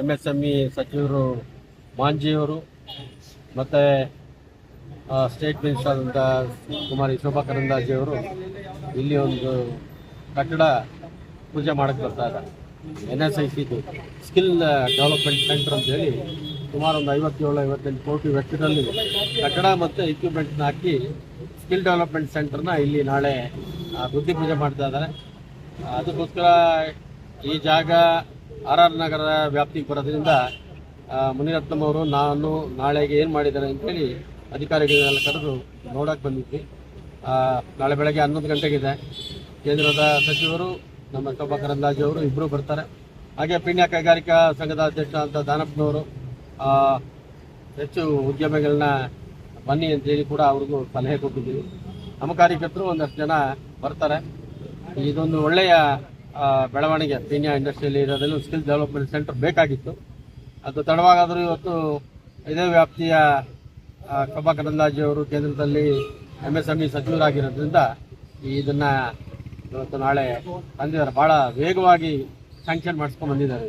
MSME ಸಚಿವರು ಮಾಂಜಿಯವರು ಮತ್ತು state minister ಆದಂಥ ಕುಮಾರಿ ಶೋಭಾ ಕರಂದ್ಲಾಜೆಯವರು ಇಲ್ಲಿ ಒಂದು ಕಟ್ಟಡ ಪೂಜೆ ಮಾಡೋಕ್ಕೆ ಬರ್ತಾ ಇದ್ದಾರೆ. NSICದು ಸ್ಕಿಲ್ ಡೆವಲಪ್ಮೆಂಟ್ ಸೆಂಟರ್ ಅಂತೇಳಿ ಸುಮಾರು ಒಂದು 57-58 ಕೋಟಿ ವೆಚ್ಚದಲ್ಲಿ ಕಟ್ಟಡ ಮತ್ತು ಇಕ್ವಿಪ್ಮೆಂಟ್ನ ಹಾಕಿ ಸ್ಕಿಲ್ ಡೆವಲಪ್ಮೆಂಟ್ ಸೆಂಟರ್ನ ಇಲ್ಲಿ ನಾಳೆ ಬುದ್ಧಿ ಪೂಜೆ ಮಾಡ್ತಾ ಇದ್ದಾರೆ. ಅದಕ್ಕೋಸ್ಕರ ಈ ಜಾಗ RR ನಗರ ವ್ಯಾಪ್ತಿಗೆ ಬರೋದ್ರಿಂದ ಮುನಿರತ್ನಂ ಅವರು ನಾನು ನಾಳೆಗೆ ಏನು ಮಾಡಿದ್ದಾರೆ ಅಂತೇಳಿ ಅಧಿಕಾರಿಗಳನ್ನೆಲ್ಲ ಕರೆದು ನೋಡೋಕೆ ಬಂದಿದ್ವಿ. ನಾಳೆ ಬೆಳಗ್ಗೆ 11 ಗಂಟೆಗಿದೆ. ಕೇಂದ್ರದ ಸಚಿವರು ನಮ್ಮ ಶೋಭಾ ಕರಂದ್ಲಾಜೆ ಅವರು ಇಬ್ಬರು ಬರ್ತಾರೆ. ಹಾಗೆ ಪೀಣ್ಯ ಕೈಗಾರಿಕಾ ಸಂಘದ ಅಧ್ಯಕ್ಷ ಅಂತ ದಾನಪ್ಪನವರು ಹೆಚ್ಚು ಉದ್ಯಮಿಗಳನ್ನ ಬನ್ನಿ ಅಂತೇಳಿ ಕೂಡ ಅವ್ರಿಗೂ ಸಲಹೆ ಕೊಟ್ಟಿದ್ದೀವಿ. ನಮ್ಮ ಕಾರ್ಯಕರ್ತರು ಒಂದಷ್ಟು ಜನ ಬರ್ತಾರೆ. ಇದೊಂದು ಒಳ್ಳೆಯ ಬೆಳವಣಿಗೆ. ಪೀಣ್ಯ ಇಂಡಸ್ಟ್ರಿಯಲ್ ಏರಿಯಾದಲ್ಲೂ ಸ್ಕಿಲ್ ಡೆವಲಪ್ಮೆಂಟ್ ಸೆಂಟರ್ ಬೇಕಾಗಿತ್ತು. ಅದು ತಡವಾಗಾದರೂ ಇವತ್ತು ಇದೇ ವ್ಯಾಪ್ತಿಯ ಶೋಭಾ ಕರಂದ್ಲಾಜೆ ಅವರು ಕೇಂದ್ರದಲ್ಲಿ MSME ಸಚಿವರಾಗಿರೋದ್ರಿಂದ ಇದನ್ನು ಇವತ್ತು ನಾಳೆ ತಂದಿದ್ದಾರೆ. ಭಾಳ ವೇಗವಾಗಿ ಸ್ಯಾಂಕ್ಷನ್ ಮಾಡಿಸ್ಕೊಂಡು ಬಂದಿದ್ದಾರೆ.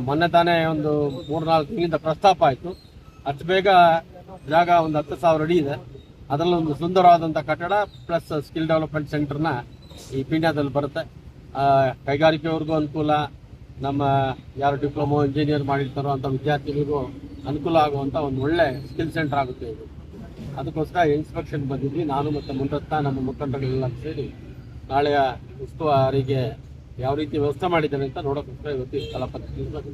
ಮೊನ್ನೆ ತಾನೇ ಒಂದು 3-4 ತಿಂಗಳಿಂದ ಪ್ರಸ್ತಾಪ ಆಯಿತು. ಅಷ್ಟು ಬೇಗ ಜಾಗ ಒಂದು 10,000 ಅಡಿ ಇದೆ. ಅದರಲ್ಲಿ ಒಂದು ಸುಂದರವಾದಂಥ ಕಟ್ಟಡ ಪ್ಲಸ್ ಸ್ಕಿಲ್ ಡೆವಲಪ್ಮೆಂಟ್ ಸೆಂಟರ್ನ ಈ ಪೀಣ್ಯದಲ್ಲಿ ಬರುತ್ತೆ. ಕೈಗಾರಿಕೆಯವ್ರಿಗೂ ಅನುಕೂಲ, ನಮ್ಮ ಯಾರು ಡಿಪ್ಲೊಮೊ ಇಂಜಿನಿಯರ್ ಮಾಡಿರ್ತಾರೋ ಅಂಥ ವಿದ್ಯಾರ್ಥಿಗಳಿಗೂ ಅನುಕೂಲ ಆಗುವಂಥ ಒಂದು ಒಳ್ಳೆ ಸ್ಕಿಲ್ ಸೆಂಟರ್ ಆಗುತ್ತೆ ಇದು. ಅದಕ್ಕೋಸ್ಕರ ಇನ್ಸ್ಪೆಕ್ಷನ್ ಬಂದಿದ್ವಿ. ನಾನು ಮತ್ತು ಮುನಿರತ್ನ ನಮ್ಮ ಮುಖಂಡಗಳೆಲ್ಲ ಸೇರಿ ನಾಳೆಯ ಉಸ್ತುವಾರಿಗೆ ಯಾವ ರೀತಿ ವ್ಯವಸ್ಥೆ ಮಾಡಿದ್ದಾರೆ ಅಂತ ನೋಡೋಕ್ಕೋಸ್ಕರ ಇವತ್ತು ಸ್ಥಳ ಪರಿಶೀಲಿಸಿ